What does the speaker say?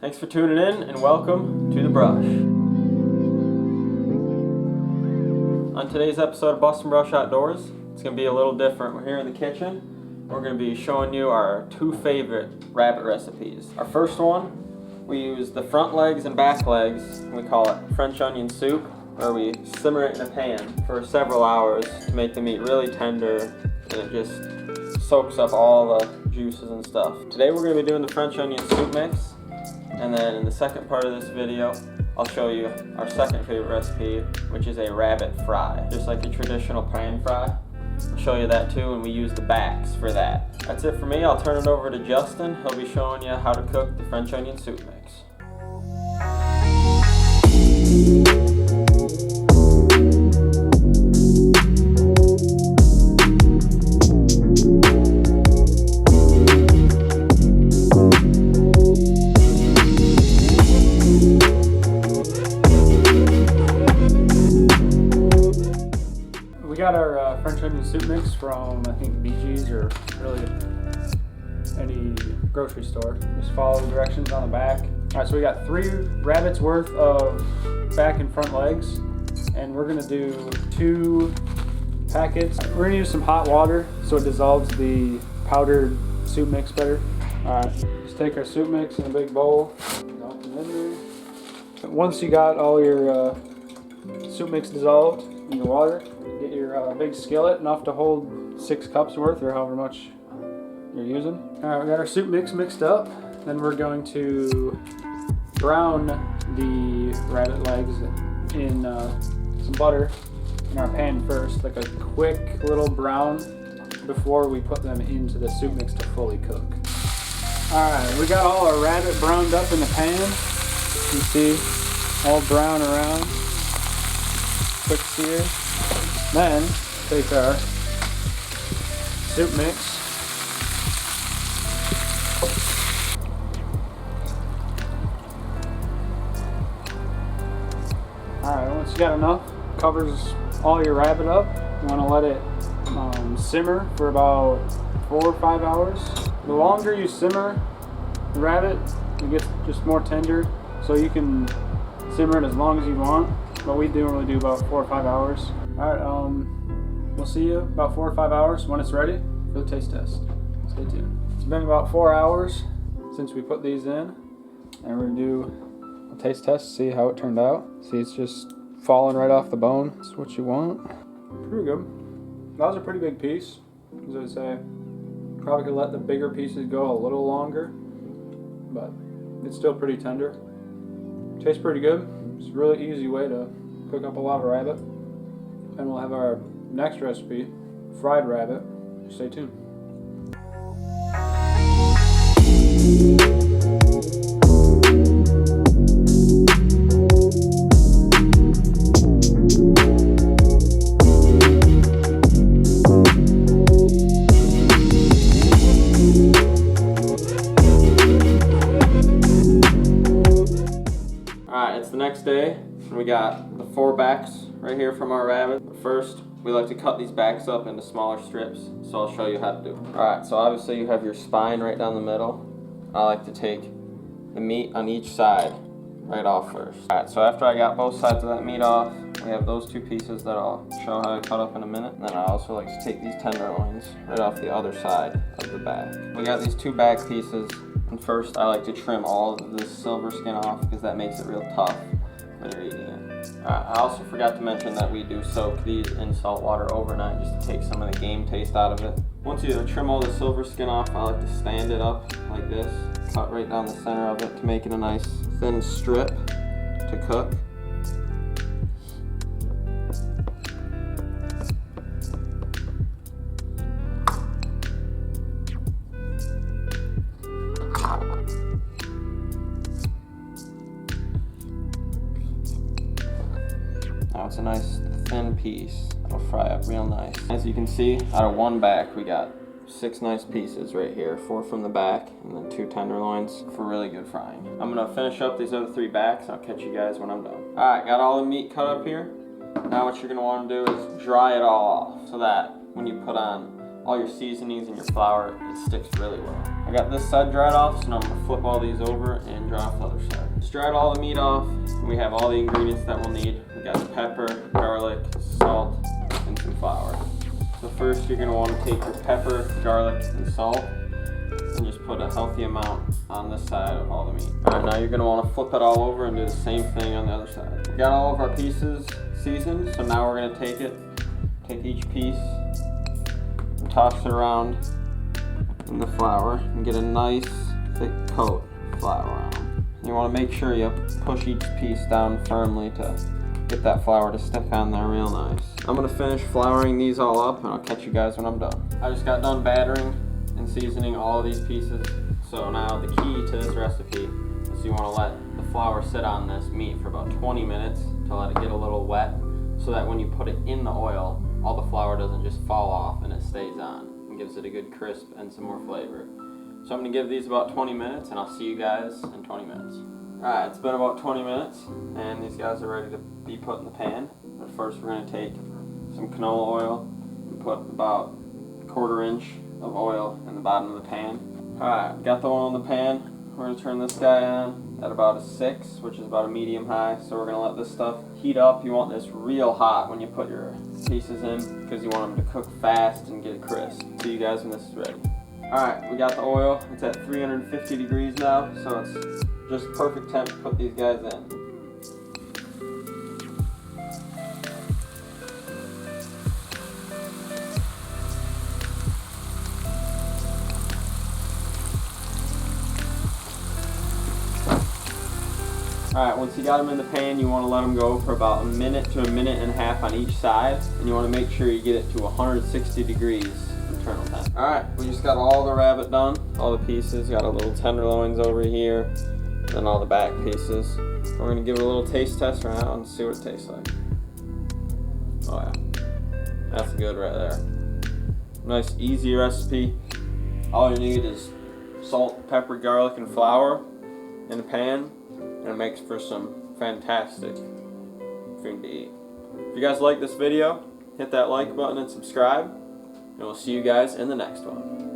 Thanks for tuning in and welcome to The Brush. On today's episode of Bust and Brush Outdoors, it's going to be a little different. We're here in the kitchen. We're going to be showing you our two favorite rabbit recipes. Our first one, we use the front legs and back legs, and we call it French onion soup, where we simmer it in a pan for several hours to make the meat really tender, and it just soaks up all the juices and stuff. Today we're going to be doing the French onion soup mix, and then in the second part of this video I'll show you our second favorite recipe, which is a rabbit fry, just like a traditional pan fry. I'll show you that too, and we use the backs for that. That's it for me. I'll turn it over to Justin. He'll be showing you how to cook the French onion soup mix. We got our French onion soup mix from, I think, BG's or really any grocery store. Just follow the directions on the back. All right, so we got 3 rabbits worth of back and front legs, and we're gonna do 2 packets. We're gonna use some hot water so it dissolves the powdered soup mix better. All right, just take our soup mix in a big bowl. Dump it in there. Once you got all your soup mix dissolved in your water, get your big skillet, enough to hold 6 cups worth or however much you're using. All right, we got our soup mix mixed up. Then we're going to brown the rabbit legs in some butter in our pan first, like a quick little brown before we put them into the soup mix to fully cook. All right, we got all our rabbit browned up in the pan. You see, all brown around. Quick sear. Then take our soup mix, alright, once you got enough, covers all your rabbit up. You want to let it simmer for about 4 or 5 hours. The longer you simmer the rabbit, it gets just more tender, so you can simmer it as long as you want, but we normally do about 4 or 5 hours. Alright, we'll see you about 4 or 5 hours when it's ready for the taste test. Stay tuned. It's been about 4 hours since we put these in, and we're going to do a taste test, see how it turned out. See, it's just falling right off the bone. That's what you want. Pretty good. That was a pretty big piece, as I say. Probably could let the bigger pieces go a little longer, but it's still pretty tender. Tastes pretty good. It's a really easy way to cook up a lot of rabbit. And we'll have our next recipe, fried rabbit. Stay tuned. Alright, it's the next day, and we got the 4 backs right here from our rabbit. But first, we like to cut these backs up into smaller strips, so I'll show you how to do it. Alright, so obviously you have your spine right down the middle. I like to take the meat on each side right off first. Alright, so after I got both sides of that meat off, we have those 2 pieces that I'll show how to cut up in a minute. And then I also like to take these tenderloins right off the other side of the back. We got these 2 back pieces, and first I like to trim all of this silver skin off because that makes it real tough when you're eating it. I also forgot to mention that we do soak these in salt water overnight just to take some of the game taste out of it. Once you trim all the silver skin off, I like to stand it up like this, cut right down the center of it to make it a nice thin strip to cook. Now it's a nice thin piece. It'll fry up real nice. As you can see, out of 1 back, we got 6 nice pieces right here. 4 from the back, and then 2 tenderloins for really good frying. I'm gonna finish up these other 3 backs, and I'll catch you guys when I'm done. Alright, got all the meat cut up here. Now what you're gonna wanna do is dry it all off so that when you put on all your seasonings and your flour, it sticks really well. I got this side dried off, so now I'm gonna flip all these over and dry off the other Just dried all the meat off. We have all the ingredients that we'll need. We got the pepper, garlic, salt, and some flour. So first you're gonna wanna take your pepper, garlic, and salt and just put a healthy amount on this side of all the meat. All right, now you're gonna wanna flip it all over and do the same thing on the other side. We got all of our pieces seasoned, so now we're gonna take each piece and toss it around in the flour and get a nice thick coat of flour on them. You wanna make sure you push each piece down firmly to get that flour to stick on there real nice. I'm gonna finish flouring these all up and I'll catch you guys when I'm done. I just got done battering and seasoning all of these pieces. So now the key to this recipe is you wanna let the flour sit on this meat for about 20 minutes to let it get a little wet so that when you put it in the oil, all the flour doesn't just fall off and it stays on and gives it a good crisp and some more flavor. So I'm gonna give these about 20 minutes and I'll see you guys in 20 minutes. Alright, it's been about 20 minutes and these guys are ready to be put in the pan. But first we're gonna take some canola oil and put about a 1/4 inch of oil in the bottom of the pan. Alright, got the oil in the pan. We're gonna turn this guy on at about a 6, which is about a medium high. So we're gonna let this stuff heat up. You want this real hot when you put your pieces in because you want them to cook fast and get it crisp. See you guys when this is ready. Alright, we got the oil. It's at 350 degrees now, so it's just perfect temp to put these guys in. Alright, once you got them in the pan, you want to let them go for about a minute to a minute and a half on each side. And you want to make sure you get it to 160 degrees internal temp. Alright, we just got all the rabbit done. All the pieces, got a little tenderloins over here. And all the back pieces. We're going to give it a little taste test right now and see what it tastes like. Oh yeah, that's good right there. Nice easy recipe. All you need is salt, pepper, garlic, and flour in a pan. And it makes for some fantastic food to eat. If you guys like this video, hit that like button and subscribe. And we'll see you guys in the next one.